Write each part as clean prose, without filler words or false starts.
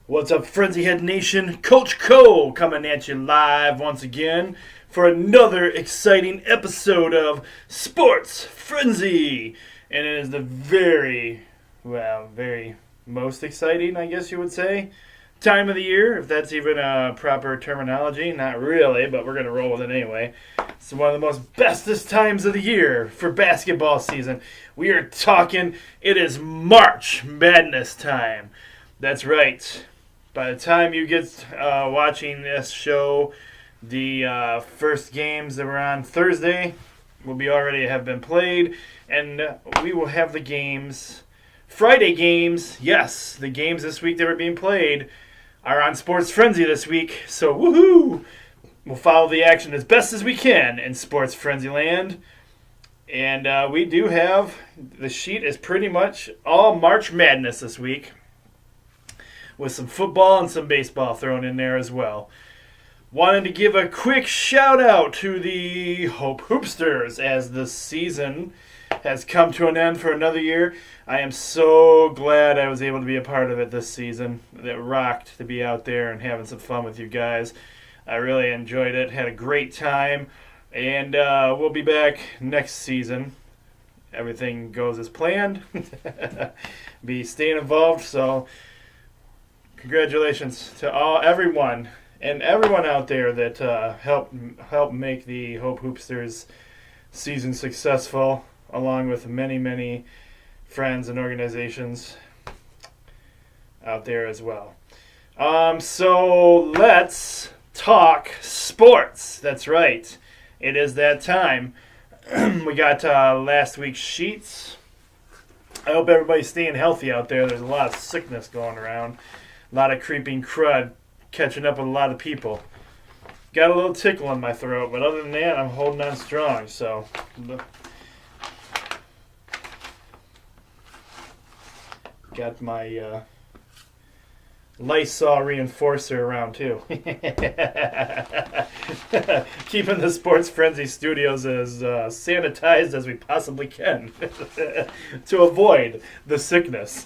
What's up, Frenzy Head Nation? Coach Cole coming at you live once again for another exciting episode of Sports Frenzy. And it is the very most exciting, I guess you would say, time of the year, if that's even a proper terminology. Not really, but we're going to roll with it anyway. It's one of the most bestest times of the year for basketball season. We are talking, it is March Madness time. That's right. By the time you get watching this show, the first games that were on Thursday will be already have been played, and we will have the games, Friday games. Yes, the games this week that were being played are on Sports Frenzy this week. So woohoo! We'll follow the action as best as we can in Sports Frenzy land. And we do have, the sheet is pretty much all March Madness this week, with some football and some baseball thrown in there as well. Wanted to give a quick shout out to the Hope Hoopsters as the season has come to an end for another year. I am so glad I was able to be a part of it this season. It rocked to be out there and having some fun with you guys. I really enjoyed it, had a great time, and we'll be back next season. Everything goes as planned. Be staying involved, so congratulations to everyone out there that helped make the Hope Hoopsters season successful, along with many, many friends and organizations out there as well. So let's talk sports. That's right. It is that time. We got last week's sheets. I hope everybody's staying healthy out there. There's a lot of sickness going around. A lot of creeping crud catching up with a lot of people. Got a little tickle in my throat, but other than that, I'm holding on strong. So, got my Lysol reinforcer around too. Keeping the Sports Frenzy studios as sanitized as we possibly can to avoid the sickness.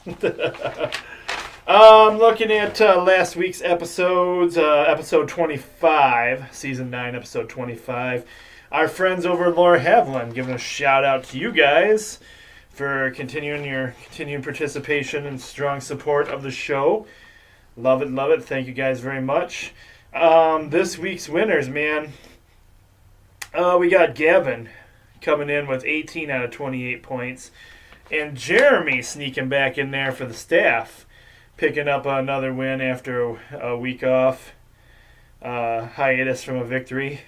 Looking at last week's episodes, episode 25, season 9, episode 25. Our friends over at Laura Haviland giving a shout out to you guys for continuing participation and strong support of the show. Love it, love it. Thank you guys very much. This week's winners, man. We got Gavin coming in with 18 out of 28 points. And Jeremy sneaking back in there for the staff, picking up another win after a week off. Hiatus from a victory.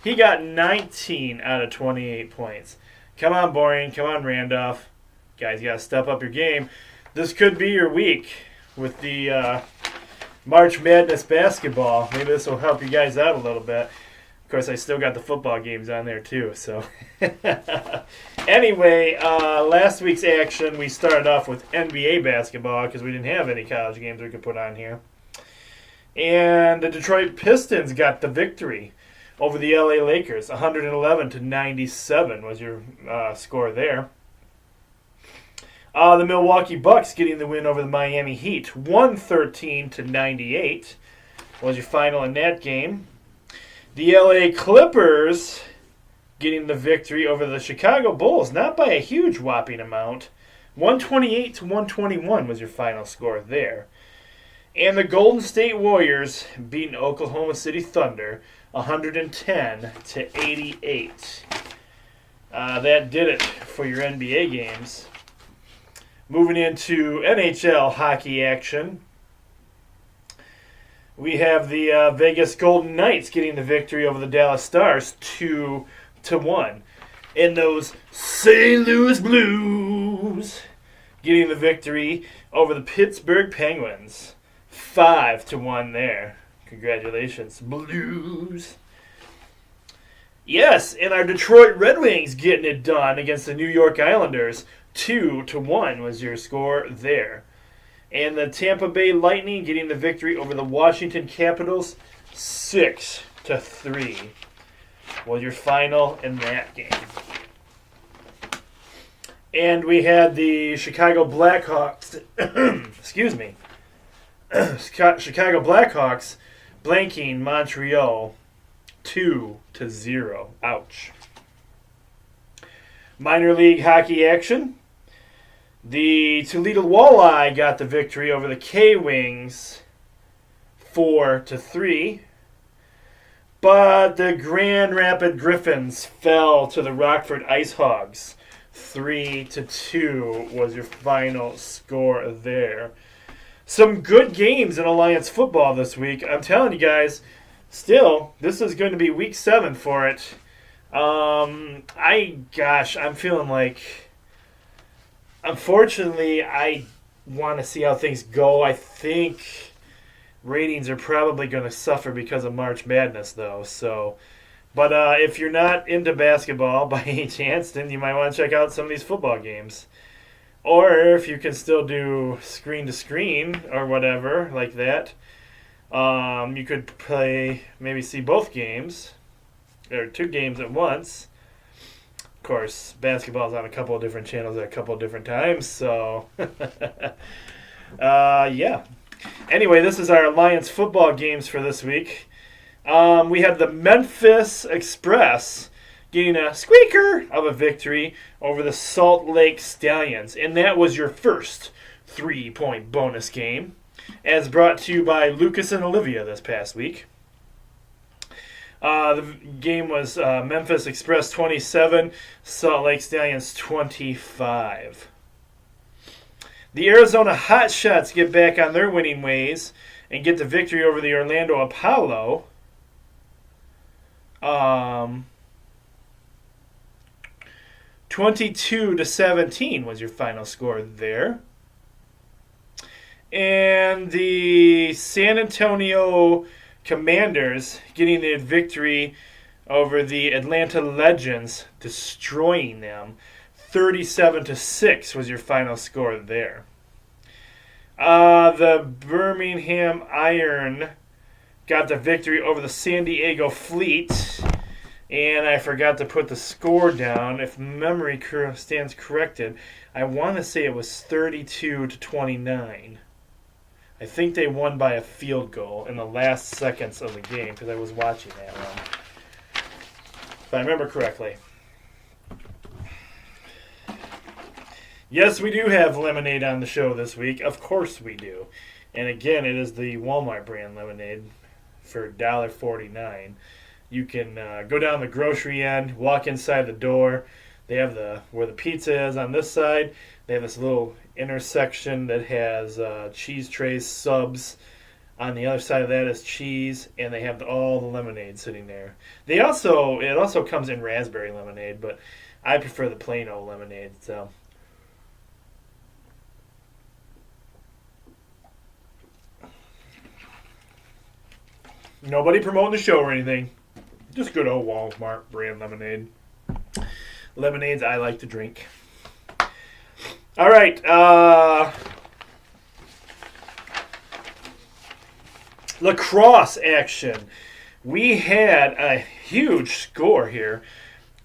He got 19 out of 28 points. Come on, Boring. Come on, Randolph. Guys, you got to step up your game. This could be your week with the March Madness basketball. Maybe this will help you guys out a little bit. Of course, I still got the football games on there too. So, anyway, last week's action, we started off with NBA basketball because we didn't have any college games we could put on here. And the Detroit Pistons got the victory over the LA Lakers. 111-97 was your score there. The Milwaukee Bucks getting the win over the Miami Heat. 113-98 was your final in that game. The LA Clippers getting the victory over the Chicago Bulls, not by a huge whopping amount. 128-121 was your final score there. And the Golden State Warriors beating Oklahoma City Thunder 110-88. That did it for your NBA games. Moving into NHL hockey action, we have the Vegas Golden Knights getting the victory over the Dallas Stars 2-1. And those St. Louis Blues getting the victory over the Pittsburgh Penguins 5-1 there. Congratulations, Blues. Yes, and our Detroit Red Wings getting it done against the New York Islanders. 2-1 was your score there. And the Tampa Bay Lightning getting the victory over the Washington Capitals 6-3 was your final in that game. And we had the Chicago Blackhawks, excuse me, Chicago Blackhawks blanking Montreal 2-0. Ouch. Minor league hockey action. The Toledo Walleye got the victory over the K-Wings 4-3. But the Grand Rapid Griffins fell to the Rockford Ice Hogs. 3-2 was your final score there. Some good games in Alliance football this week. I'm telling you guys, still, this is going to be week 7 for it. I'm feeling like, unfortunately, I want to see how things go. I think ratings are probably going to suffer because of March Madness, though. But if you're not into basketball by any chance, then you might want to check out some of these football games. Or if you can still do screen to screen or whatever like that, you could maybe see both games or 2 games at once. Of course, basketball's on a couple of different channels at a couple of different times, so yeah. Anyway, this is our Alliance football games for this week. We had the Memphis Express getting a squeaker of a victory over the Salt Lake Stallions. And that was your first 3-point bonus game, as brought to you by Lucas and Olivia this past week. The game was Memphis Express 27, Salt Lake Stallions 25. The Arizona Hotshots get back on their winning ways and get the victory over the Orlando Apollo. 22-17 was your final score there. And the San Antonio Commanders getting the victory over the Atlanta Legends, destroying them. 37-6 was your final score there. The Birmingham Iron got the victory over the San Diego Fleet. And I forgot to put the score down. If memory stands corrected, I want to say it was 32-29. I think they won by a field goal in the last seconds of the game because I was watching that one. If I remember correctly. Yes, we do have lemonade on the show this week. Of course we do. And again, it is the Walmart brand lemonade for $1.49. You can go down the grocery end, walk inside the door. They have where the pizza is on this side. They have this little intersection that has cheese trays, subs. On the other side of that is cheese, and they have all the lemonade sitting there. It also comes in raspberry lemonade, but I prefer the plain old lemonade. So. Nobody promoting the show or anything. Just good old Walmart brand lemonade. Lemonades I like to drink. All right. Lacrosse action. We had a huge score here.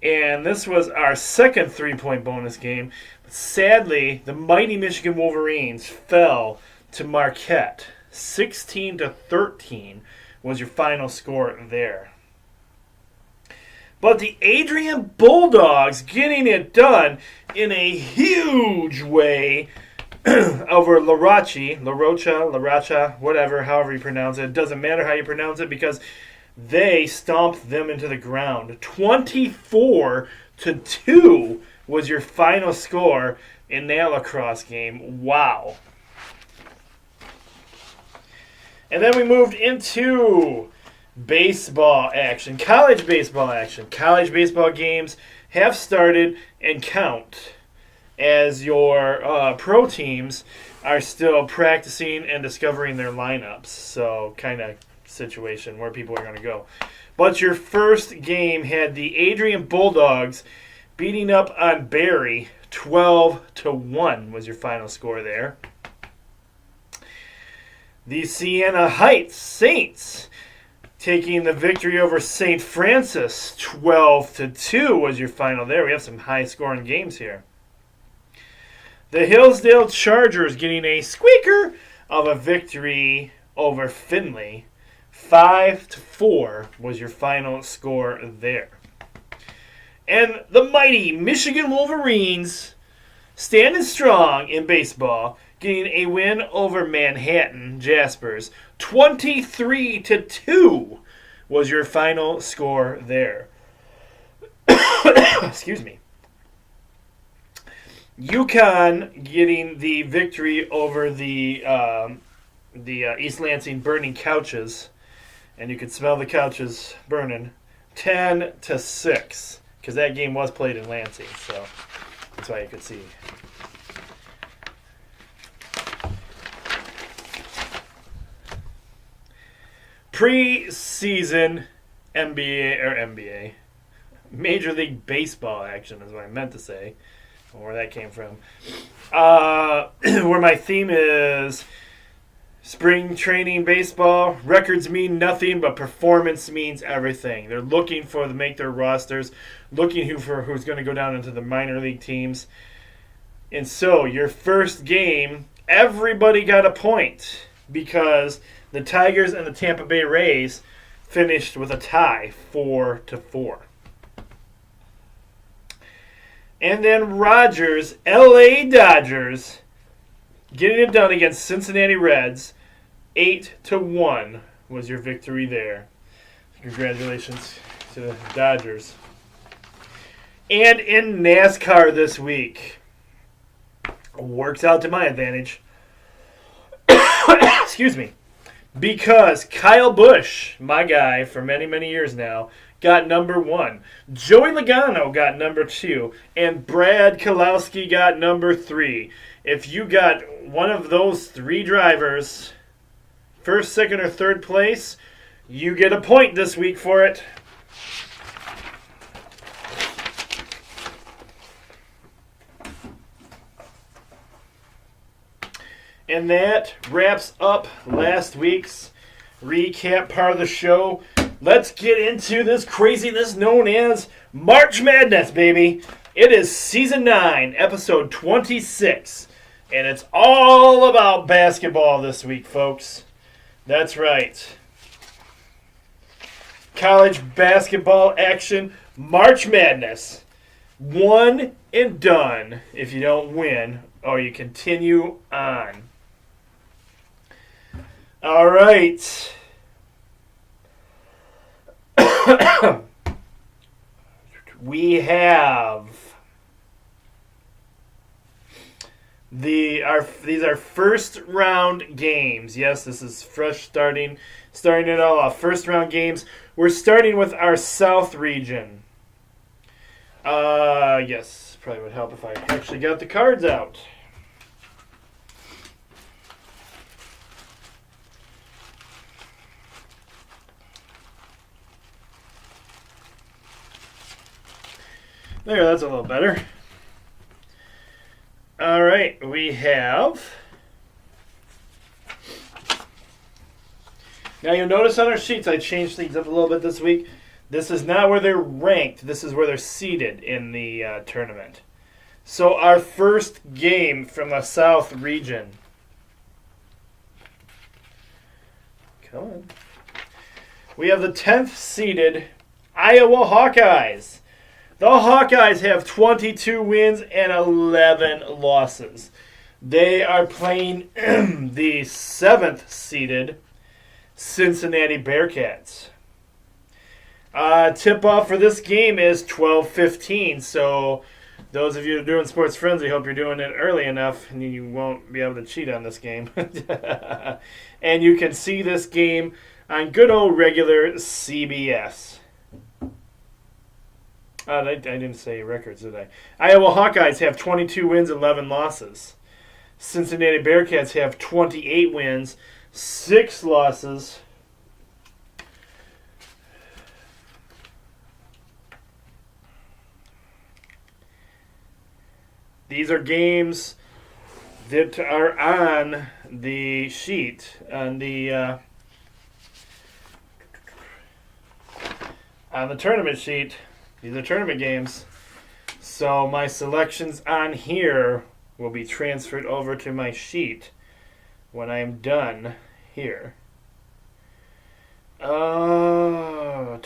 And this was our second 3-point bonus game. But sadly, the mighty Michigan Wolverines fell to Marquette. 16-13 was your final score there. But the Adrian Bulldogs getting it done in a huge way over LaRocha, whatever, however you pronounce it. It doesn't matter how you pronounce it because they stomped them into the ground. 24-2 was your final score in that lacrosse game. Wow. And then we moved into baseball action, college baseball action. College baseball games have started and count as your pro teams are still practicing and discovering their lineups. So kind of situation where people are going to go. But your first game had the Adrian Bulldogs beating up on Barry 12-1 was your final score there. The Siena Heights Saints taking the victory over St. Francis, 12-2 was your final there. We have some high-scoring games here. The Hillsdale Chargers getting a squeaker of a victory over Findlay. 5-4 was your final score there. And the mighty Michigan Wolverines, standing strong in baseball, getting a win over Manhattan Jaspers. 23-2 was your final score there. Excuse me. UConn getting the victory over the East Lansing Burning Couches, and you could smell the couches burning. 10-6, because that game was played in Lansing, so that's why you could see. Preseason NBA, Major League Baseball action is what I meant to say, where that came from. Where my theme is spring training baseball. Records mean nothing, but performance means everything. They're looking to make their rosters, looking for who's going to go down into the minor league teams. And so your first game, everybody got a point because the Tigers and the Tampa Bay Rays finished with a tie, 4-4. And then Rogers, LA Dodgers, getting it done against Cincinnati Reds, 8-1 was your victory there. Congratulations to the Dodgers. And in NASCAR this week, works out to my advantage. Excuse me. Because Kyle Busch, my guy for many, many years now, got number 1. Joey Logano got number 2. And Brad Keselowski got number 3. If you got one of those 3 drivers, first, second, or third place, you get a point this week for it. And that wraps up last week's recap part of the show. Let's get into this craziness known as March Madness, baby. It is Season 9, Episode 26. And it's all about basketball this week, folks. That's right. College basketball action, March Madness. One and done if you don't win, or you continue on. All right. We have these are first round games. Yes, this is fresh starting it all off. First round games. We're starting with our South region. Yes, probably would help if I actually got the cards out. There, that's a little better. All right, we have... Now you'll notice on our sheets I changed things up a little bit this week. This is not where they're ranked. This is where they're seated in the tournament. So our first game from the South region. Come on. We have the 10th seeded Iowa Hawkeyes. The Hawkeyes have 22 wins and 11 losses. They are playing the 7th seeded Cincinnati Bearcats. Tip-off for this game is 12:15, so those of you who are doing Sports Frenzy, hope you're doing it early enough and you won't be able to cheat on this game. And you can see this game on good old regular CBS. I didn't say records, did I? Iowa Hawkeyes have 22 wins, 11 losses. Cincinnati Bearcats have 28 wins, 6 losses. These are games that are on the sheet, on the tournament sheet. These are tournament games. So my selections on here will be transferred over to my sheet when I am done here. Uh,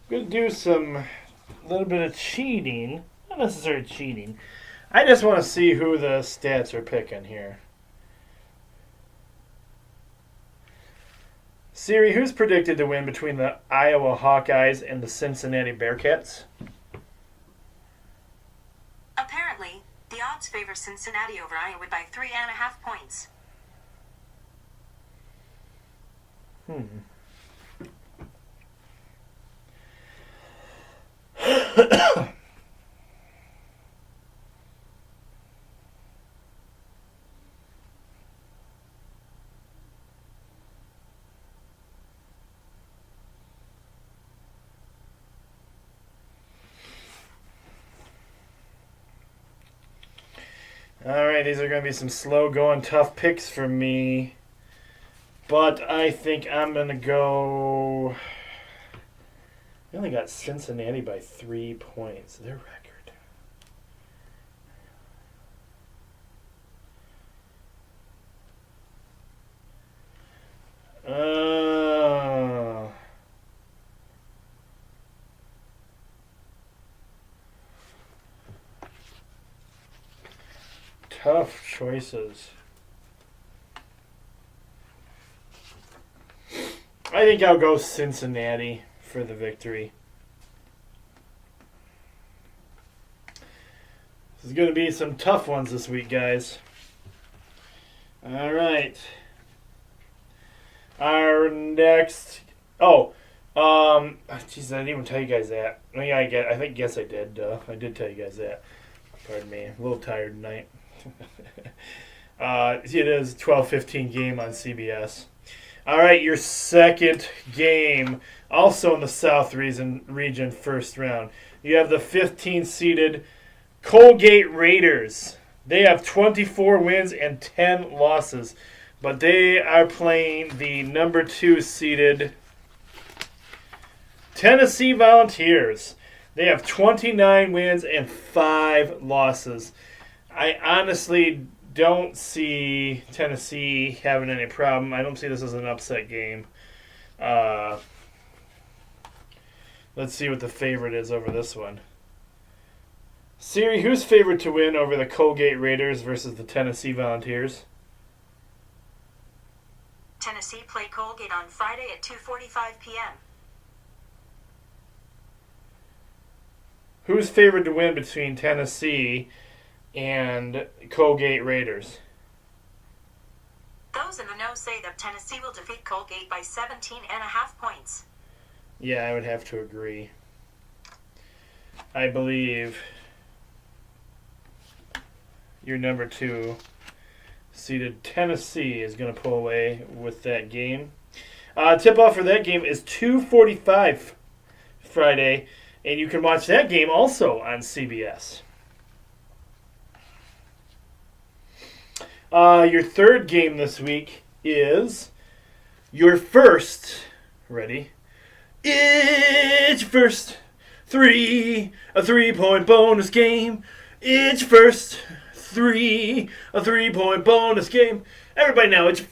Going to do some little bit of cheating. Not necessarily cheating. I just want to see who the stats are picking here. Siri, who's predicted to win between the Iowa Hawkeyes and the Cincinnati Bearcats? Apparently, the odds favor Cincinnati over Iowa by 3.5 points. All right, these are going to be some slow-going, tough picks for me. But I think I'm going to go... I only got Cincinnati by 3 points. Their record. Tough choices. I think I'll go Cincinnati for the victory. This is going to be some tough ones this week, guys. All right. Our next... jeez, I didn't even tell you guys that. Oh, yeah, I guess I did. I did tell you guys that. Pardon me. I'm a little tired tonight. It is 12:15 game on CBS. All right, your second game, also in the South region first round. You have the 15-seeded Colgate Raiders. They have 24 wins and 10 losses, but they are playing the number 2-seeded Tennessee Volunteers. They have 29 wins and 5 losses. I honestly don't see Tennessee having any problem. I don't see this as an upset game. Let's see what the favorite is over this one. Siri, who's favored to win over the Colgate Raiders versus the Tennessee Volunteers? Tennessee play Colgate on Friday at 2:45 p.m. Who's favored to win between Tennessee and Colgate Raiders? Those in the know say that Tennessee will defeat Colgate by 17.5 points. Yeah, I would have to agree. I believe your number 2 seeded Tennessee is going to pull away with that game. Tip-off for that game is 2:45 Friday, and you can watch that game also on CBS. Your third game this week is your first, ready? It's your first a 3-point bonus game. It's your first a 3-point bonus game. Everybody now, it's your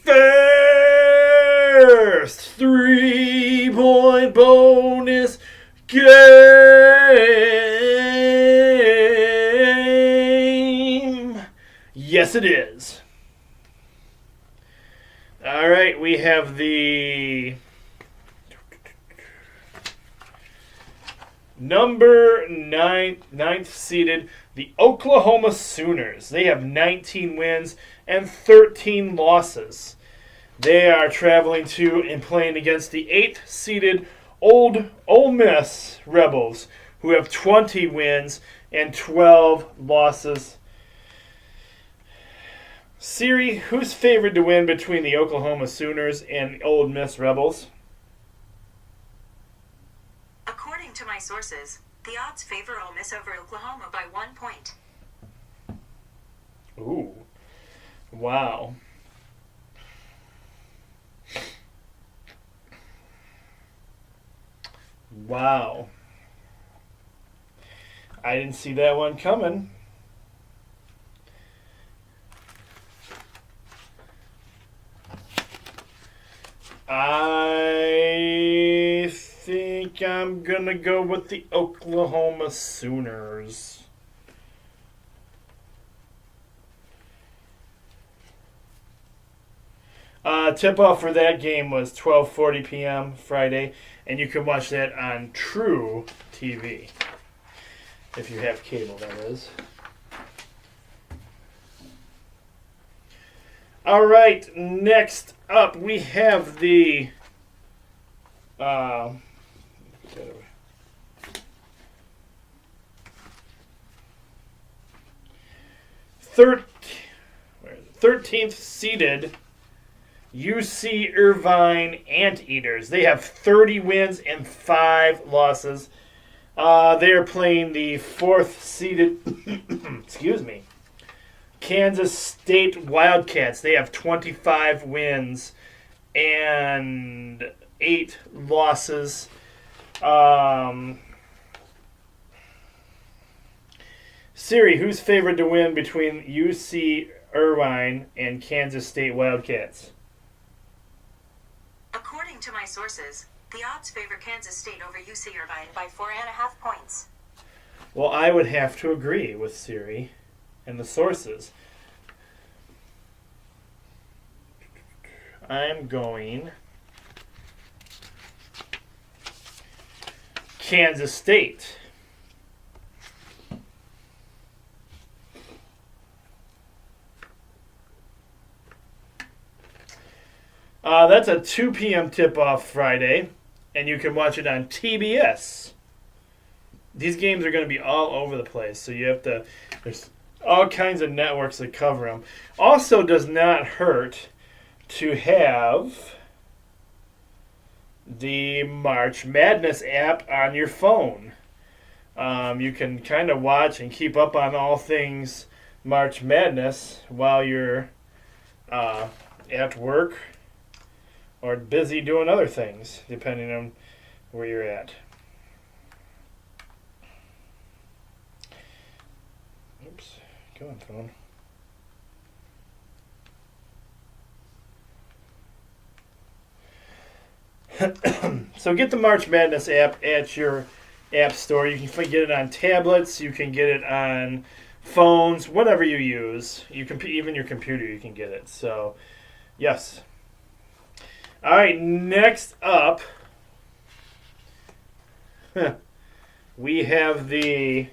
first 3-point bonus game. Yes, it is. All right, we have the number 9th seeded, the Oklahoma Sooners. They have 19 wins and 13 losses. They are traveling to and playing against the 8th seeded Ole Miss Rebels, who have 20 wins and 12 losses. Siri, who's favored to win between the Oklahoma Sooners and Ole Miss Rebels? to my sources, the odds favor Ole Miss over Oklahoma by 1 point. Ooh. Wow. Wow. I didn't see that one coming. I think I'm going to go with the Oklahoma Sooners. Tip-off for that game was 12:40 p.m. Friday, and you can watch that on True TV. If you have cable, that is. All right, next up we have the third 13th seeded UC Irvine Anteaters. They have 30 wins and 5 losses. They are playing the 4th seeded, excuse me, Kansas State Wildcats. They have 25 wins and 8 losses. Siri, who's favored to win between UC Irvine and Kansas State Wildcats? According to my sources, the odds favor Kansas State over UC Irvine by 4.5 points. Well, I would have to agree with Siri and the sources. I'm going Kansas State. That's a 2 p.m. tip-off Friday, and you can watch it on TBS. These games are going to be all over the place, so you have to. There's all kinds of networks that cover them. Also, does not hurt to have the March Madness app on your phone. You can kind of watch and keep up on all things March Madness while you're at work or busy doing other things, depending on where you're at. Oops, go on, phone. So get the March Madness app at your app store. You can get it on tablets. You can get it on phones, whatever you use. You can even your computer. You can get it. So, yes. All right. Next up, we have the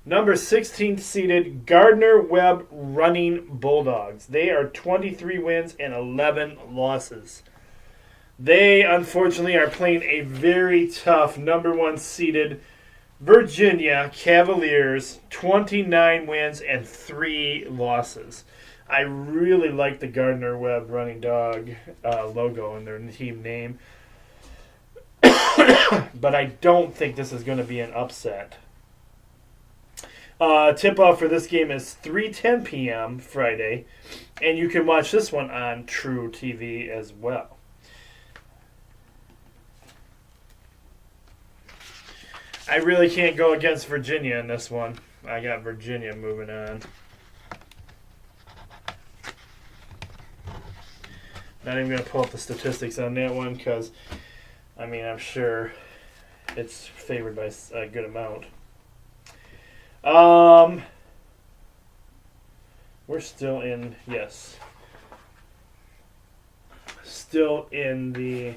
number 16th seeded Gardner-Webb Running Bulldogs. They are 23 wins and 11 losses. They, unfortunately, are playing a very tough number 1 seeded Virginia Cavaliers, 29 wins and 3 losses. I really like the Gardner-Webb Running Dog logo and their team name. But I don't think this is going to be an upset. Tip-off for this game is 3:10 p.m. Friday, and you can watch this one on True TV as well. I really can't go against Virginia in this one. I got Virginia moving on. Not even going to pull up the statistics on that one because, I mean, I'm sure it's favored by a good amount. We're still in, yes. Still in the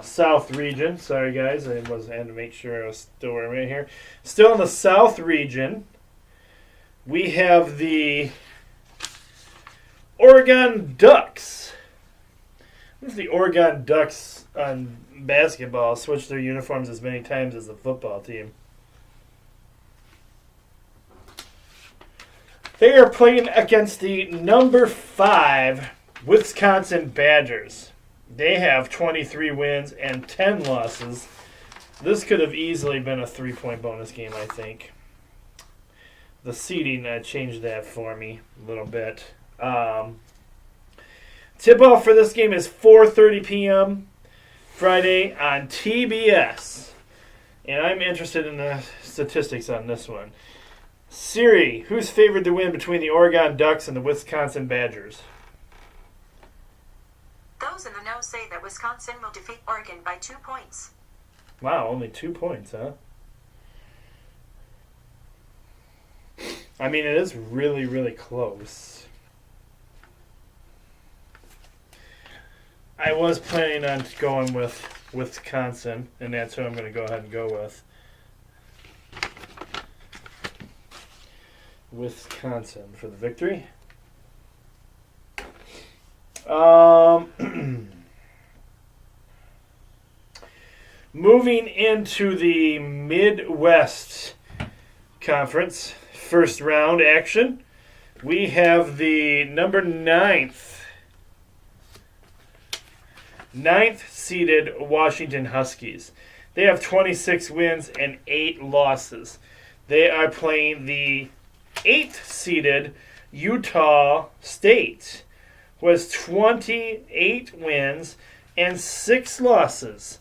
South region. Sorry, guys. I had to make sure I was still where I'm at here. Still in the South region. We have the Oregon Ducks. What if the Oregon Ducks on basketball switch their uniforms as many times as the football team? They are playing against the number 5 Wisconsin Badgers. They have 23 wins and 10 losses. This could have easily been a 3-point bonus game, I think. The seeding changed that for me a little bit. Tip-off for this game is 4:30 p.m. Friday on TBS. And I'm interested in the statistics on this one. Siri, who's favored to win between the Oregon Ducks and the Wisconsin Badgers? Those in the know say that Wisconsin will defeat Oregon by 2 points. Wow, only 2 points, huh? I mean, it is really, really close. I was planning on going with Wisconsin, and that's who I'm going to go ahead and go with. Wisconsin for the victory. Moving into the Midwest Conference, first round action, we have the number ninth seeded Washington Huskies. They have 26 wins and 8 losses. They are playing the 8th seeded Utah State, who has 28 wins and 6 losses.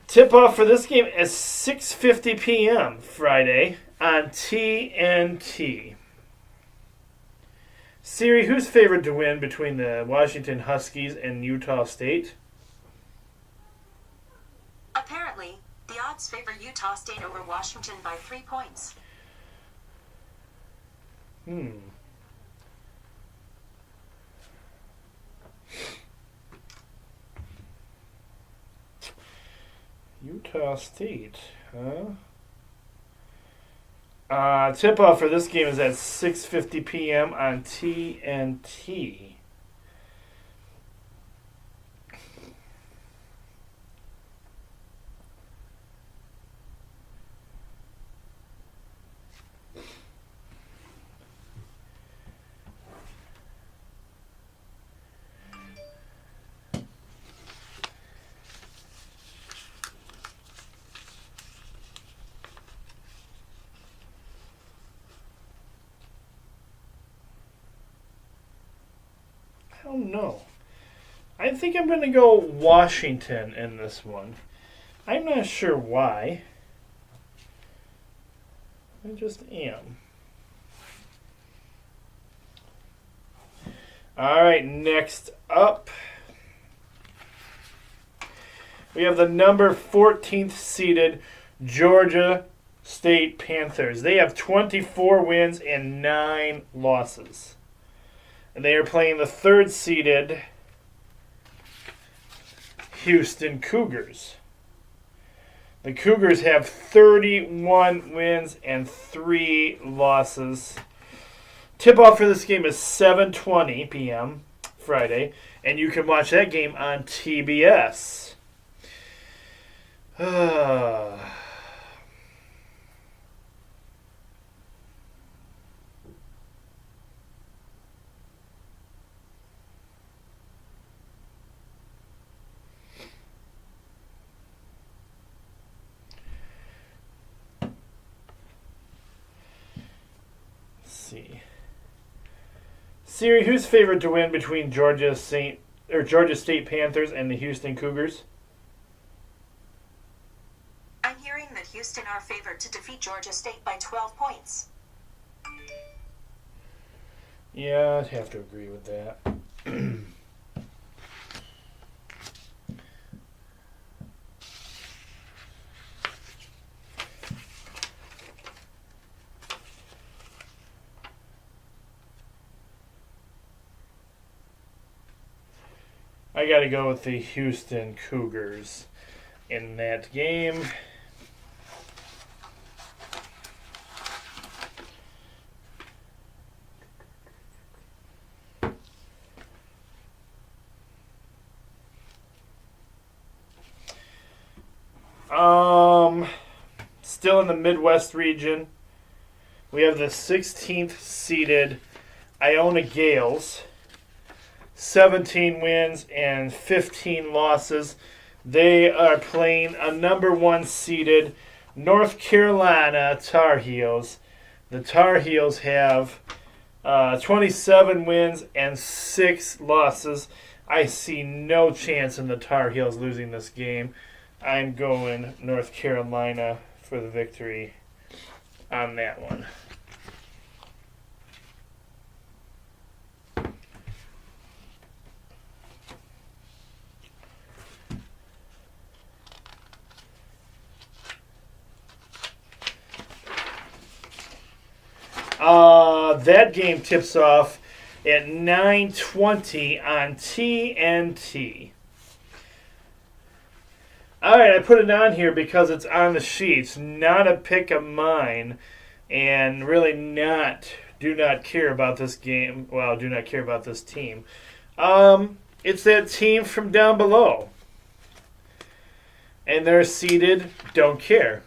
Tip-off for this game is 6:50 p.m. Friday on TNT. Siri, who's favored to win between the Washington Huskies and Utah State? Apparently, the odds favor Utah State over Washington by 3 points. Utah State, huh? Tip-off for this game is at 6:50 p.m. on TNT. I don't know. I think I'm going to go Washington in this one. I'm not sure why. I just am. All right, next up, we have the number 14th seeded Georgia State Panthers. They have 24 wins and 9 losses. And they are playing the 3rd seeded Houston Cougars. The Cougars have 31 wins and 3 losses. Tip-off for this game is 7:20 p.m. Friday, and you can watch that game on TBS. See. Siri, who's favored to win between Georgia State Panthers and the Houston Cougars? I'm hearing that Houston are favored to defeat Georgia State by 12 points. Yeah, I'd have to agree with that. I got to go with the Houston Cougars in that game. Still in the Midwest region, we have the 16th seeded Iona Gales. 17 wins and 15 losses. They are playing a number 1 seeded North Carolina Tar Heels. The Tar Heels have 27 wins and 6 losses. I see no chance in the Tar Heels losing this game. I'm going North Carolina for the victory on that one. That game tips off at 9:20 on TNT. Alright, I put it on here because it's on the sheets. Not a pick of mine. And really do not care about this game. Well, do not care about this team. It's that team from down below. And they're seeded, don't care.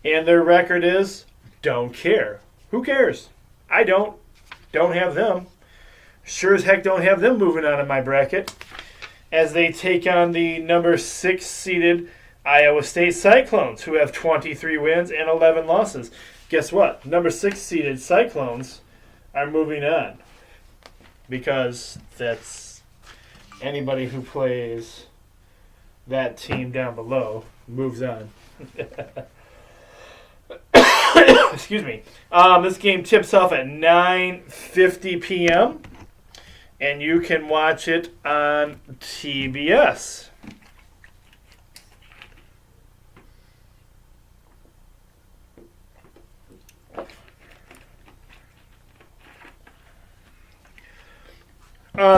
And their record is, don't care. Who cares? I don't. Don't have them. Sure as heck don't have them moving on in my bracket. As they take on the number 6 seeded Iowa State Cyclones, who have 23 wins and 11 losses. Guess what? Number 6 seeded Cyclones are moving on. Because that's anybody who plays that team down below moves on. Excuse me. This game tips off at 9:50 p.m. and you can watch it on TBS.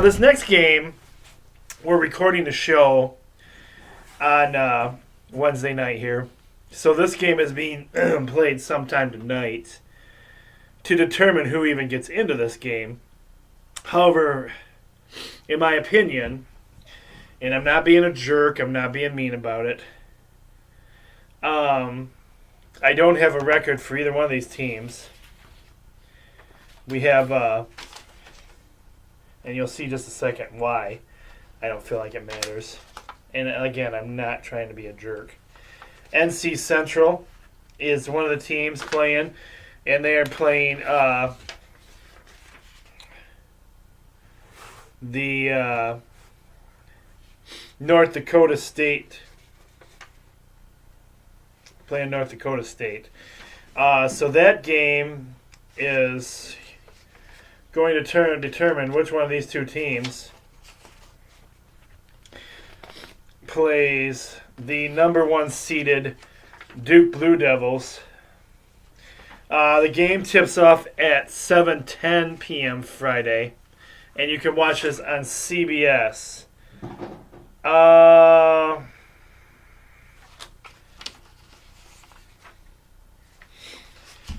This next game, we're recording the show on Wednesday night here. So this game is being played sometime tonight to determine who even gets into this game. However, in my opinion, and I'm not being a jerk, I'm not being mean about it, I don't have a record for either one of these teams. We have, and you'll see just a second why I don't feel like it matters. And again, I'm not trying to be a jerk. NC Central is one of the teams playing, and they are playing the North Dakota State. Playing North Dakota State. So that game is going to determine which one of these two teams plays the number 1 seeded Duke Blue Devils. The game tips off at 7:10 p.m. Friday, and you can watch this on CBS.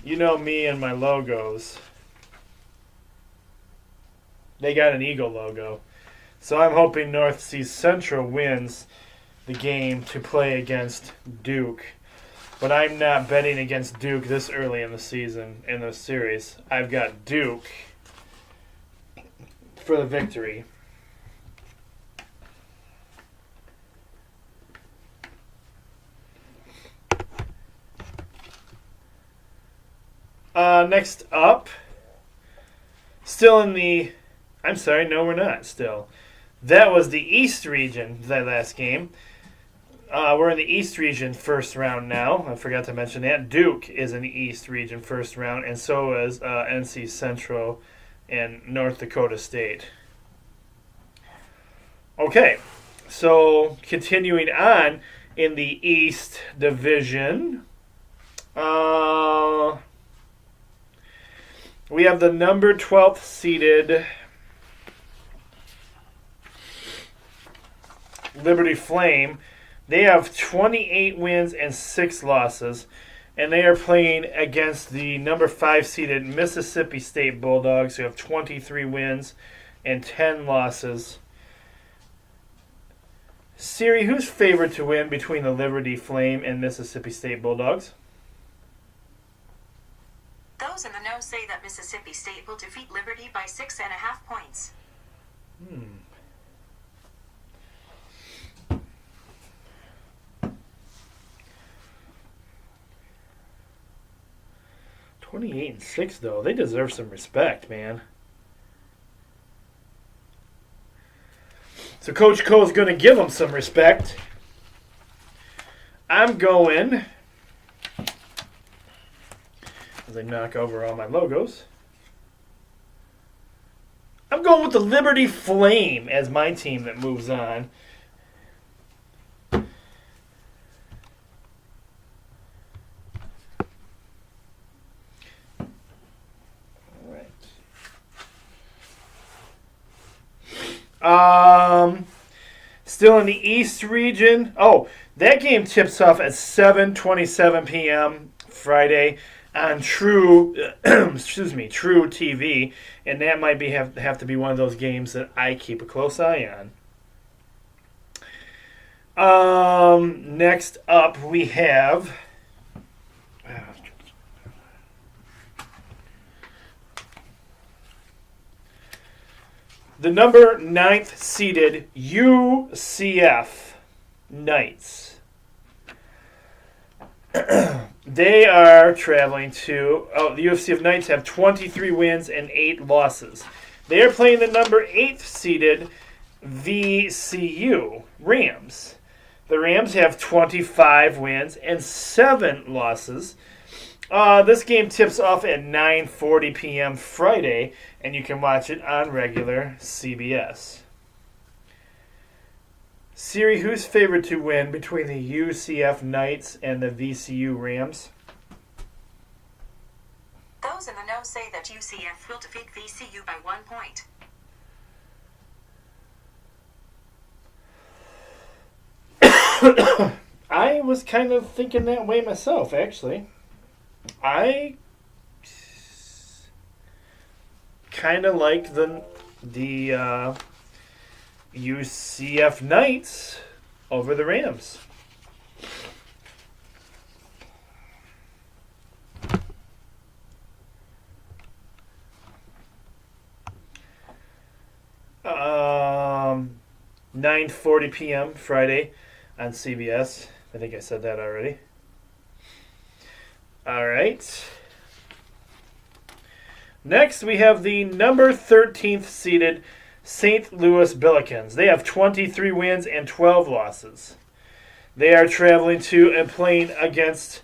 You know me and my logos. They got an eagle logo. So I'm hoping North Central wins the game to play against Duke. But I'm not betting against Duke this early in the season, in the series. I've got Duke for the victory. Next up, still in the... I'm sorry, no we're not still. That was the East region, that last game. We're in the East region first round now. I forgot to mention that. Duke is in the East region first round, and so is NC Central and North Dakota State. Okay, so continuing on in the East Division, we have the number 12th seeded Liberty Flame. They have 28 wins and 6 losses, and they are playing against the number 5 seeded Mississippi State Bulldogs, who have 23 wins and 10 losses. Siri, who's favored to win between the Liberty Flame and Mississippi State Bulldogs? Those in the know say that Mississippi State will defeat Liberty by 6.5 points. $28-6 though. They deserve some respect, man. So Coach Cole's going to give them some respect. I'm going, as I knock over all my logos, I'm going with the Liberty Flame as my team that moves on. All right. Still in the East region. Oh, that game tips off at 7:27 p.m. Friday on True, True TV, and that might have to be one of those games that I keep a close eye on. Next up we have the number 9th seeded UCF Knights. They are traveling to... the UCF Knights have 23 wins and 8 losses. They are playing the number 8th seeded VCU Rams. The Rams have 25 wins and 7 losses. This game tips off at 9:40 p.m. Friday, and you can watch it on regular CBS. Siri, who's favored to win between the UCF Knights and the VCU Rams? Those in the know say that UCF will defeat VCU by 1 point. I was kind of thinking that way myself, actually. I kind of like the UCF Knights over the Rams. Um, 9:40 p.m. Friday on CBS. I think I said that already. All right. Next, we have the number 13th seeded St. Louis Billikens. They have 23 wins and 12 losses. They are traveling to and playing against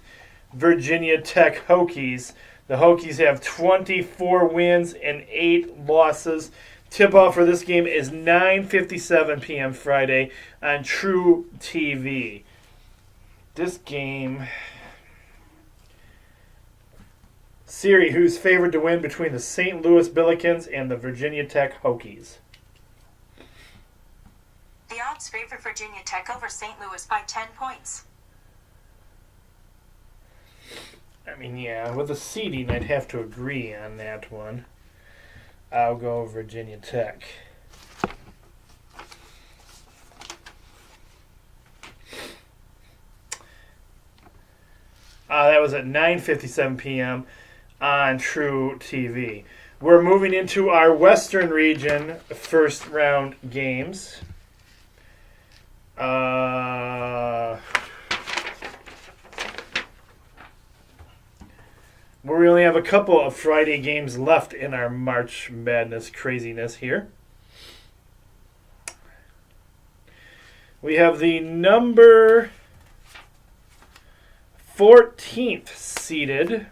Virginia Tech Hokies. The Hokies have 24 wins and 8 losses. Tip-off for this game is 9:57 p.m. Friday on True TV. This game... Siri, who's favored to win between the St. Louis Billikens and the Virginia Tech Hokies? The odds favor Virginia Tech over St. Louis by 10 points. I mean, yeah, with the seeding, I'd have to agree on that one. I'll go Virginia Tech. That was at 9:57 p.m. on True TV. We're moving into our Western region first round games. We only have a couple of Friday games left in our March Madness craziness here. We have the number 14th seeded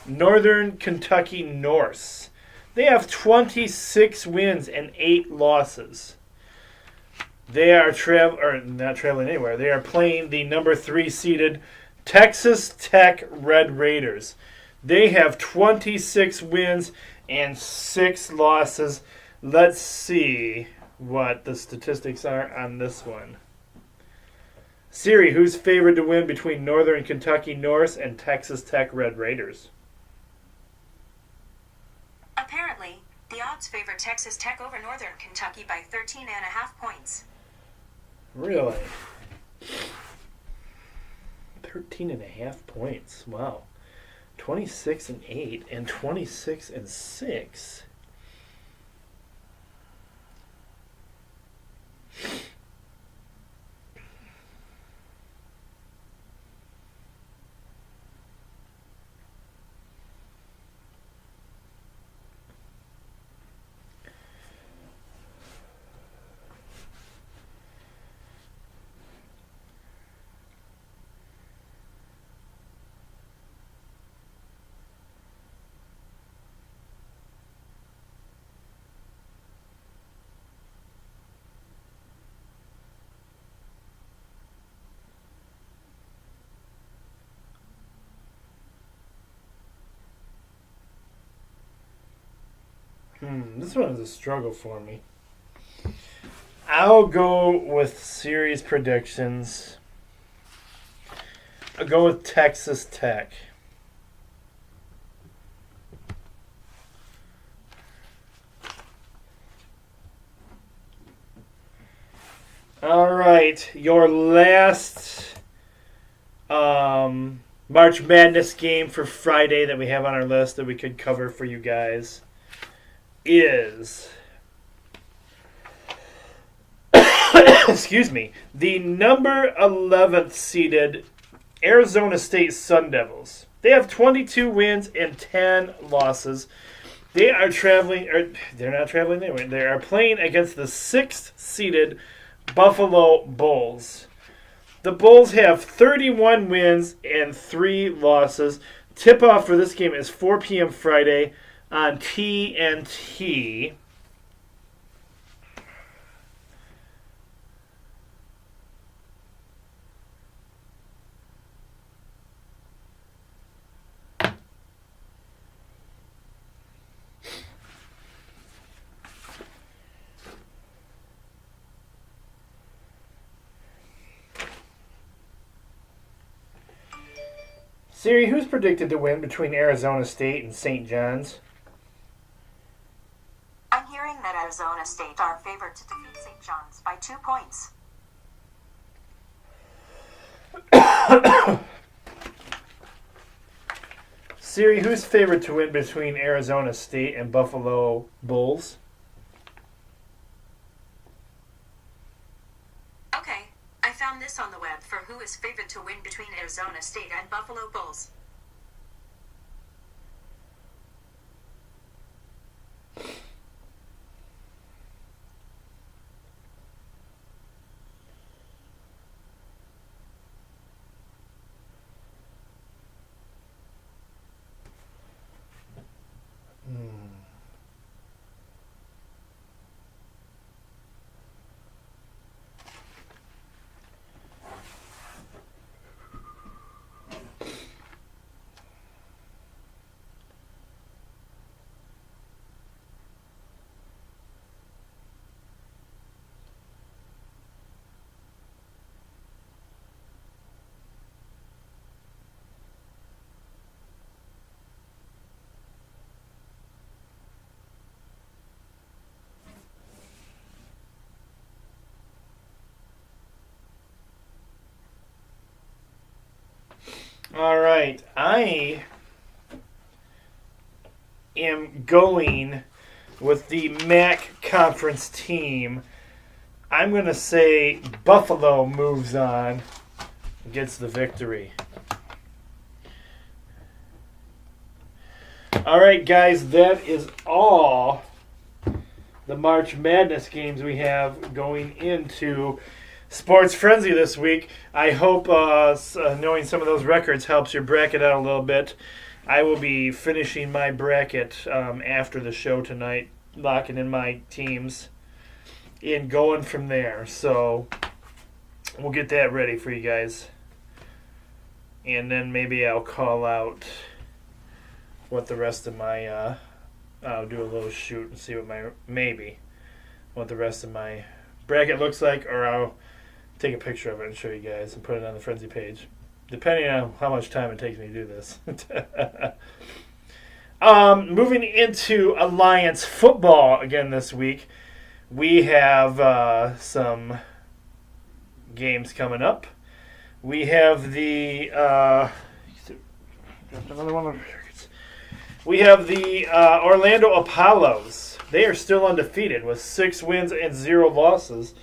Northern Kentucky Norse. They have 26 wins and 8 losses. They are not traveling anywhere. They are playing the number 3 seeded Texas Tech Red Raiders. They have 26 wins and 6 losses. Let's see what the statistics are on this one. Siri, who's favored to win between Northern Kentucky Norse and Texas Tech Red Raiders? Apparently, the odds favor Texas Tech over Northern Kentucky by 13.5 points. Really? 13.5 points. Wow. 26-8 and 26-6. This one is a struggle for me. I'll go with series predictions. I'll go with Texas Tech. All right, your last March Madness game for Friday that we have on our list that we could cover for you guys is excuse me, the number 11th seeded Arizona State Sun Devils. They have 22 wins and 10 losses. They are traveling, or they're not traveling anyway. They are playing against the 6th seeded Buffalo Bulls. The Bulls have 31 wins and 3 losses. Tip-off for this game is 4 p.m. Friday on TNT. Siri, who's predicted to win between Arizona State and St. John's? I'm hearing that Arizona State are favored to defeat St. John's by 2 points. Siri, who's favored to win between Arizona State and Buffalo Bulls? Okay, I found this on the web for who is favored to win between Arizona State and Buffalo Bulls. All right, I am going with the MAC conference team. I'm going to say Buffalo moves on, gets the victory. All right, guys, that is all the March Madness games we have going into Sports Frenzy this week. I hope knowing some of those records helps your bracket out a little bit. I will be finishing my bracket after the show tonight, locking in my teams and going from there. So we'll get that ready for you guys. And then maybe I'll call out what the rest of my I'll do a little shoot and see what the rest of my bracket looks like, or I'll take a picture of it and show you guys and put it on the Frenzy page, depending on how much time it takes me to do this. Moving into Alliance football again this week, we have some games coming up. We have the Another one of the records. We have the Orlando Apollos. They are still undefeated with 6 wins and 0 losses.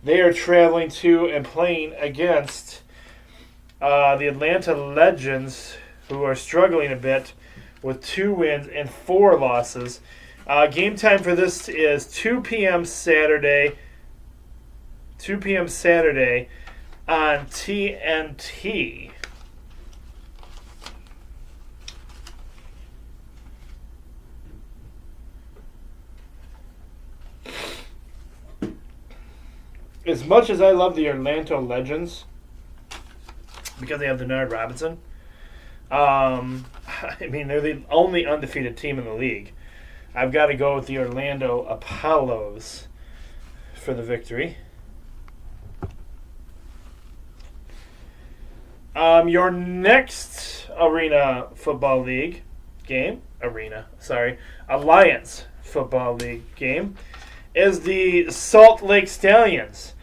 They are traveling to and playing against the Atlanta Legends, who are struggling a bit with 2 wins and 4 losses. Game time for this is 2 p.m. Saturday. 2 p.m. Saturday on TNT. As much as I love the Orlando Legends, because they have Denard Robinson, I mean, they're the only undefeated team in the league. I've got to go with the Orlando Apollos for the victory. Your next Alliance Football League game is the Salt Lake Stallions.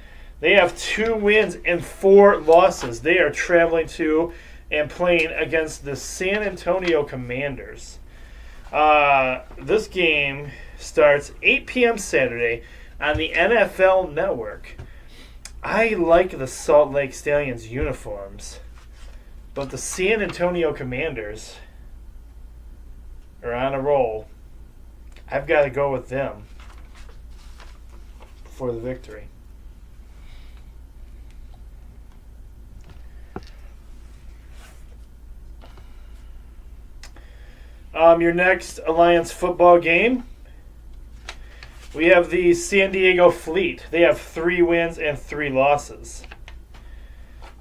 They have 2 wins and 4 losses. They are traveling to and playing against the San Antonio Commanders. This game starts 8 p.m. Saturday on the NFL Network. I like the Salt Lake Stallions uniforms, but the San Antonio Commanders are on a roll. I've got to go with them for the victory. Your next Alliance football game, we have the San Diego Fleet. They have 3 wins and 3 losses.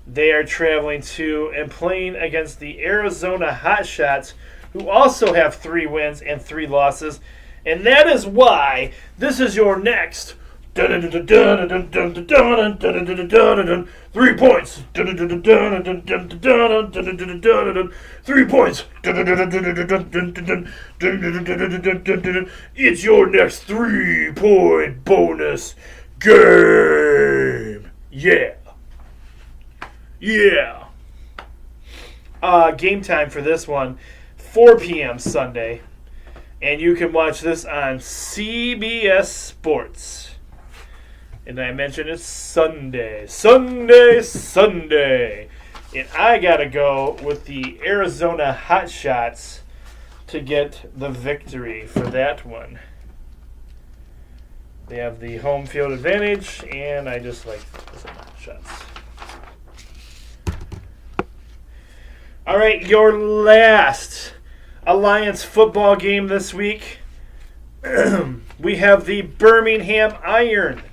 They are traveling to and playing against the Arizona Hotshots, who also have 3 wins and 3 losses. And that is why this is your next 3 points. 3 points. It's your next 3-point bonus game. Yeah. Game time for this one, 4 p.m. Sunday. And you can watch this on CBS Sports. And I mentioned it's Sunday. And I got to go with the Arizona Hotshots to get the victory for that one. They have the home field advantage, and I just like the Hotshots. All right, your last Alliance football game this week. We have the Birmingham Iron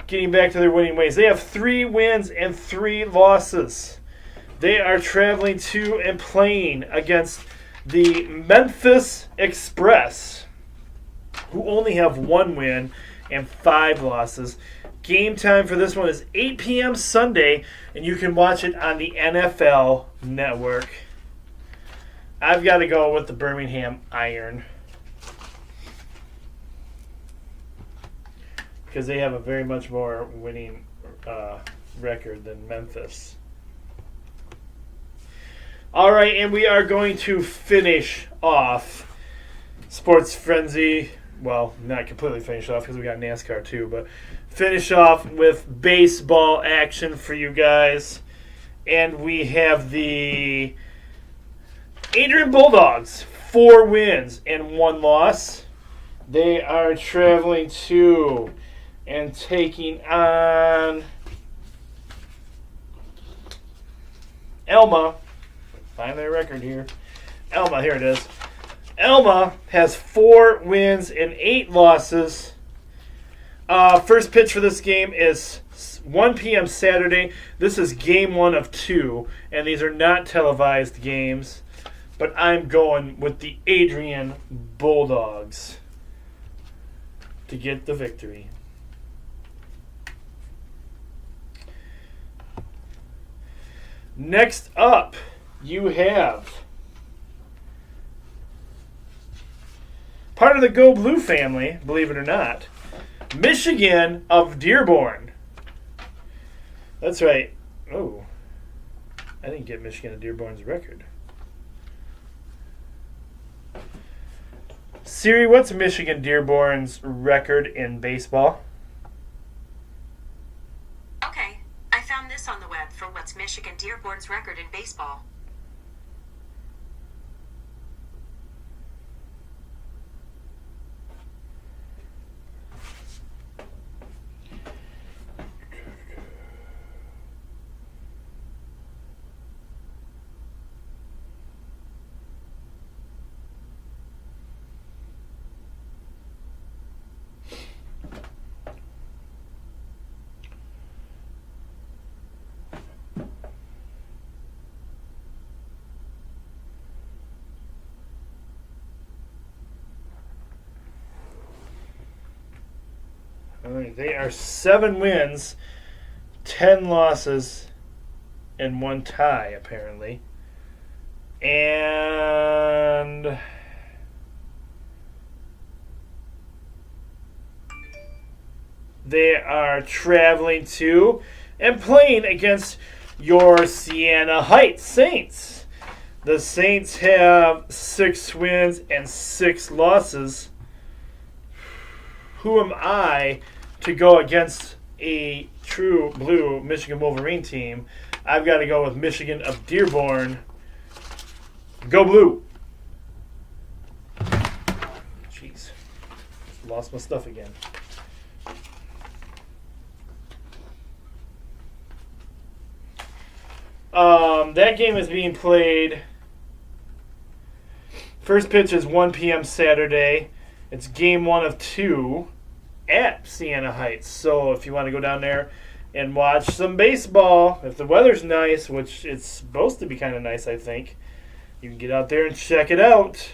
getting back to their winning ways. They have 3 wins and 3 losses. They are traveling to and playing against the Memphis Express, who only have 1 win and 5 losses. Game time for this one is 8 p.m. Sunday, and you can watch it on the NFL Network. I've got to go with the Birmingham Iron, because they have a very much more winning record than Memphis. All right, and we are going to finish off Sports Frenzy. Well, not completely finish off because we got NASCAR too, but finish off with baseball action for you guys. And we have the Adrian Bulldogs, 4 wins and 1 loss. They are traveling to and taking on Elma. Find their record here. Elma, here it is. Elma has 4 wins and 8 losses. First pitch for this game is 1 p.m. Saturday. This is game 1 of 2, and these are not televised games. But I'm going with the Adrian Bulldogs to get the victory. Next up, you have part of the Go Blue family, believe it or not, Michigan of Dearborn. That's right. Oh, I didn't get Michigan of Dearborn's record. Siri, what's Michigan Dearborn's record in baseball? Okay, I found this on the web for what's Michigan Dearborn's record in baseball. All right, they are 7 wins, 10 losses, and 1 tie, apparently. And they are traveling to and playing against your Siena Heights Saints. The Saints have 6 wins and 6 losses. Who am I to go against a true blue Michigan Wolverine team? I've got to go with Michigan of Dearborn. Go blue. Jeez. Lost my stuff again. That game is being played. First pitch is 1 p.m. Saturday. It's game 1 of 2 at Siena Heights. So if you want to go down there and watch some baseball, if the weather's nice, which it's supposed to be kind of nice, I think, you can get out there and check it out.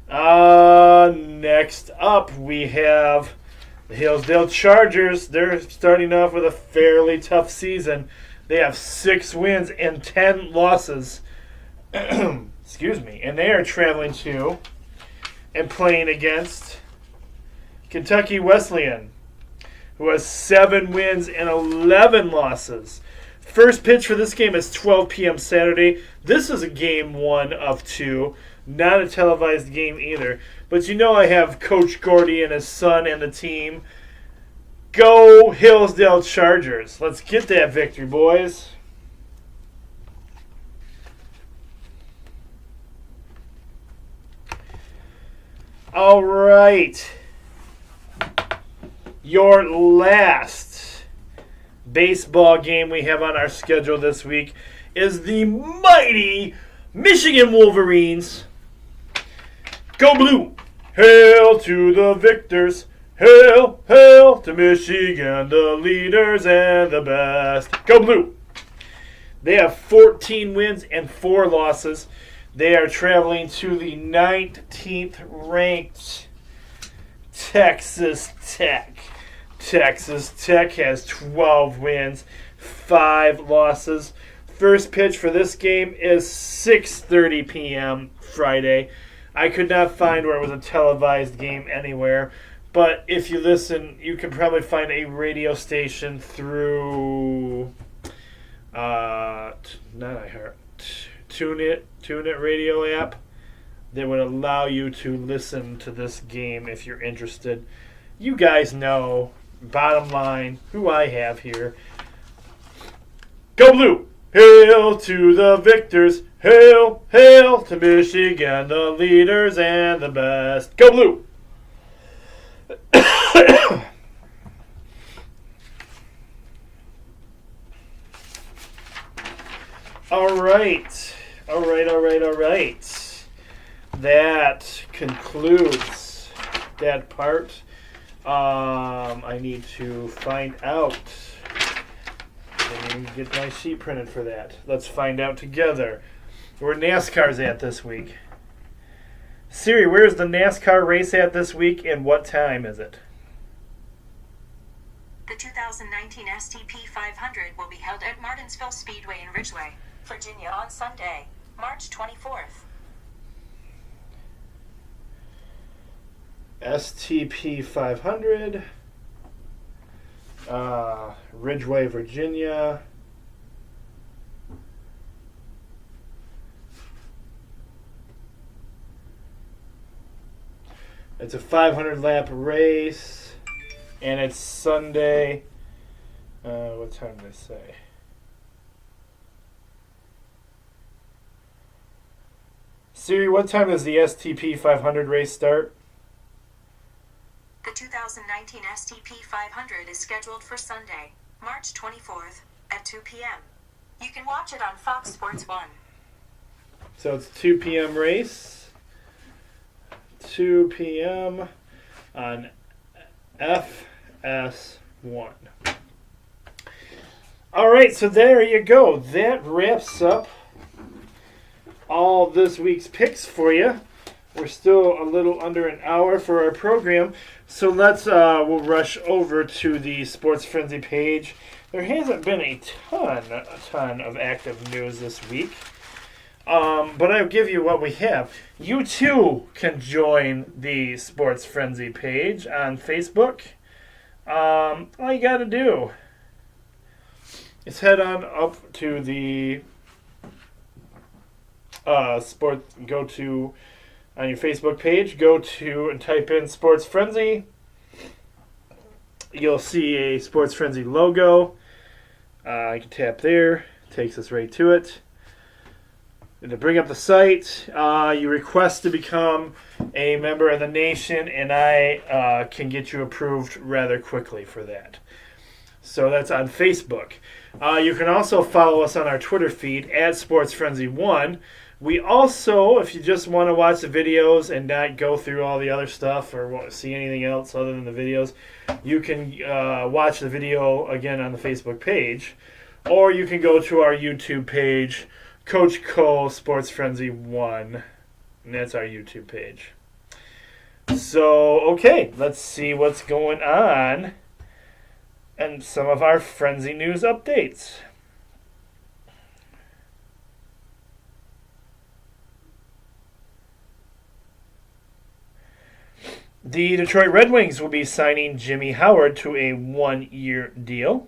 Next up, we have the Hillsdale Chargers. They're starting off with a fairly tough season. They have 6 wins and 10 losses. Excuse me. And they are traveling to and playing against Kentucky Wesleyan, who has 7 wins and 11 losses. First pitch for this game is 12 p.m. Saturday. This is a game 1 of 2. Not a televised game either. But you know I have Coach Gordy and his son and the team. Go Hillsdale Chargers. Let's get that victory, boys. All right. Your last baseball game we have on our schedule this week is the mighty Michigan Wolverines. Go blue. Hail to the victors. Hail, hail to Michigan, the leaders and the best. Go blue. They have 14 wins and 4 losses. They are traveling to the 19th ranked Texas Tech. Texas Tech has 12 wins, 5 losses. First pitch for this game is 6:30 p.m. Friday. I could not find where it was a televised game anywhere. But if you listen, you can probably find a radio station through not iHeart, TuneIt radio app that would allow you to listen to this game if you're interested. You guys know, bottom line, who I have here. Go blue! Hail to the victors! Hail, hail to Michigan, the leaders and the best. Go blue! All right. That concludes that part. I need to find out. I need to get my sheet printed for that. Let's find out together where NASCAR's at this week. Siri, where's the NASCAR race at this week and what time is it? The 2019 STP 500 will be held at Martinsville Speedway in Ridgeway, Virginia on Sunday, March 24th. STP 500, Ridgeway, Virginia. It's a 500 lap race, and it's Sunday. What time did they say? Siri, what time does the STP 500 race start? The 2019 STP 500 is scheduled for Sunday, March 24th at 2 p.m. You can watch it on Fox Sports 1. So it's 2 p.m. race. 2 p.m. on FS1. All right, so there you go. That wraps up all this week's picks for you. We're still a little under an hour for our program, so we'll rush over to the Sports Frenzy page. There hasn't been a ton of active news this week, but I'll give you what we have. You too can join the Sports Frenzy page on Facebook. All you got to do is head on up to the go to on your Facebook page, go to and type in Sports Frenzy. You'll see a Sports Frenzy logo. You can tap there. Takes us right to it. And to bring up the site, you request to become a member of the nation, and I can get you approved rather quickly for that. So that's on Facebook. You can also follow us on our Twitter feed at Sports Frenzy 1. We also, if you just want to watch the videos and not go through all the other stuff or want to see anything else other than the videos, you can watch the video again on the Facebook page. Or you can go to our YouTube page, Coach Cole Sports Frenzy 1. And that's our YouTube page. So, okay, let's see what's going on and some of our Frenzy News updates. The Detroit Red Wings will be signing Jimmy Howard to a 1-year deal.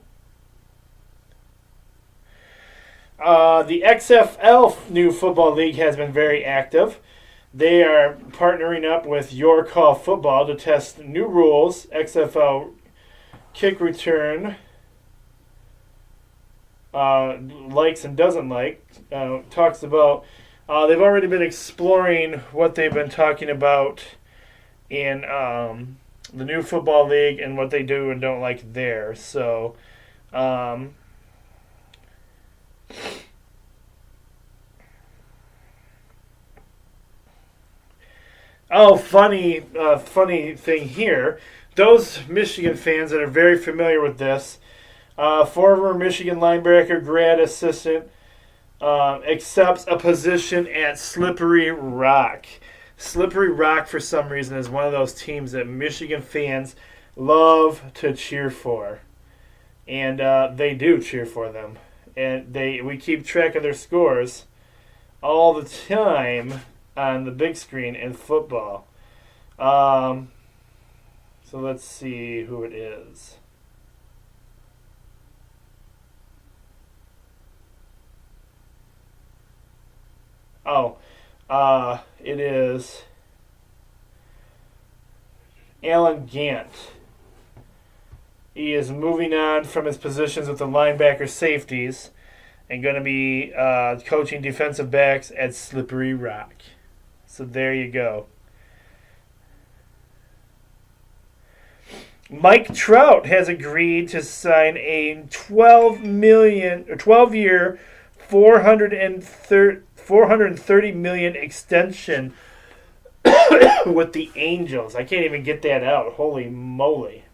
The XFL new football league has been very active. They are partnering up with Your Call Football to test new rules, XFL kick return, likes and doesn't like. Talks about they've already been exploring what they've been talking about in the new football league and what they do and don't like there. So, funny thing here. Those Michigan fans that are very familiar with this, former Michigan linebacker, grad assistant, accepts a position at Slippery Rock. Slippery Rock, for some reason, is one of those teams that Michigan fans love to cheer for. And they do cheer for them. And we keep track of their scores all the time on the big screen in football. So let's see who it is. It is Alan Gant. He is moving on from his positions with the linebacker safeties and going to be coaching defensive backs at Slippery Rock. So there you go. Mike Trout has agreed to sign a 12-year, $430 million extension with the Angels. I can't even get that out. Holy moly.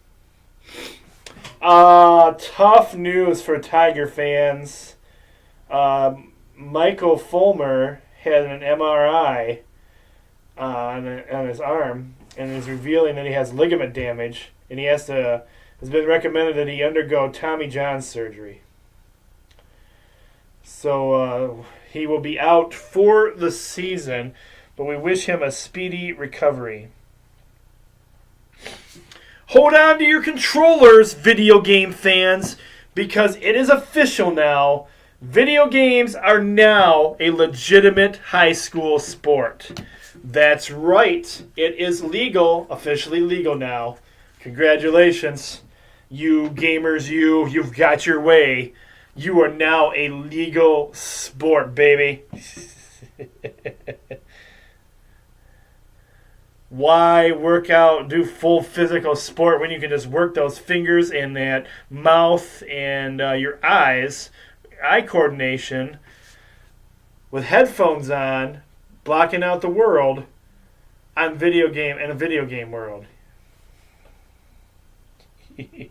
Tough news for Tiger fans. Michael Fulmer had an MRI on his arm and is revealing that he has ligament damage, and has been recommended that he undergo Tommy John surgery. So he will be out for the season, but we wish him a speedy recovery. Hold on to your controllers, video game fans, because it is official now. Video games are now a legitimate high school sport. That's right. It is legal, officially legal now. Congratulations. You gamers, you've got your way. You are now a legal sport, baby. Why work out, do full physical sport when you can just work those fingers and that mouth and your eyes, eye coordination, with headphones on, blocking out the world on video game in a video game world. It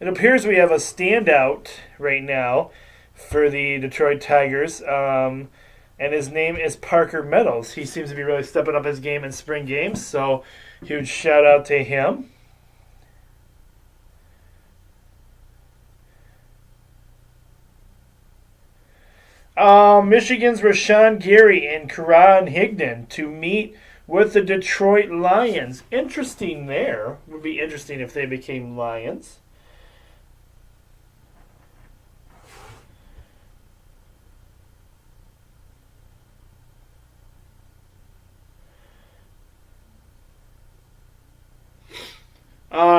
appears we have a standout right now for the Detroit Tigers, and his name is Parker Meadows. He seems to be really stepping up his game in spring games, so huge shout out to him. Michigan's Rashawn Gary and Karan Higdon to meet with the Detroit Lions. Interesting there. Would be interesting if they became Lions.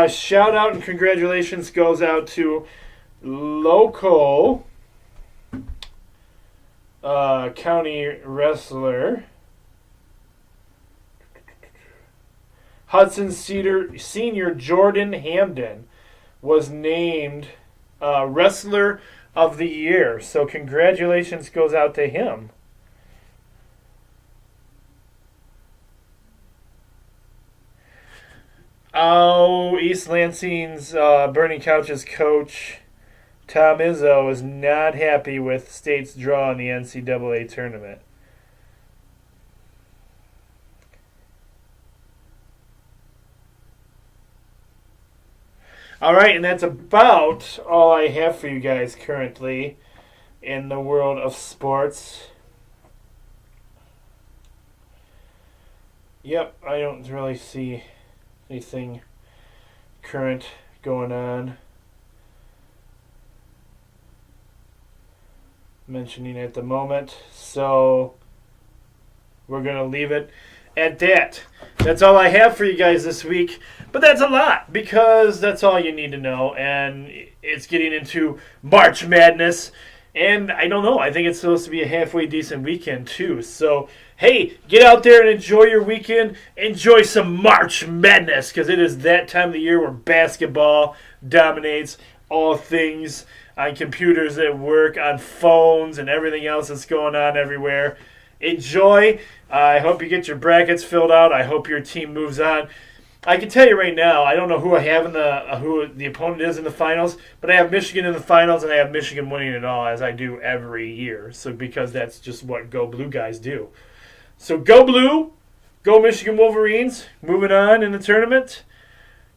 Shout out and congratulations goes out to local county wrestler Hudson Cedar Senior Jordan Hamden was named Wrestler of the Year. So congratulations goes out to him. Oh, East Lansing's Burning Couch's coach, Tom Izzo, is not happy with State's draw in the NCAA tournament. All right, and that's about all I have for you guys currently in the world of sports. Yep, I don't really see anything current going on mentioning at the moment, so we're gonna leave it at that. That's all I have for you guys this week, but that's a lot because that's all you need to know, and it's getting into March Madness. And I don't know, I think it's supposed to be a halfway decent weekend too. So, hey, get out there and enjoy your weekend. Enjoy some March Madness because it is that time of the year where basketball dominates all things on computers at work, on phones, and everything else that's going on everywhere. Enjoy. I hope you get your brackets filled out. I hope your team moves on. I can tell you right now, I don't know who I have in who the opponent is in the finals, but I have Michigan in the finals, and I have Michigan winning it all, as I do every year. So because that's just what Go Blue guys do. So go Blue, go Michigan Wolverines. Moving on in the tournament.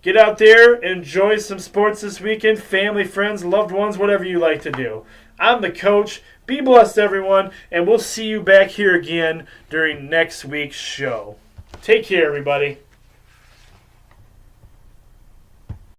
Get out there, enjoy some sports this weekend. Family, friends, loved ones, whatever you like to do. I'm the coach. Be blessed, everyone, and we'll see you back here again during next week's show. Take care, everybody.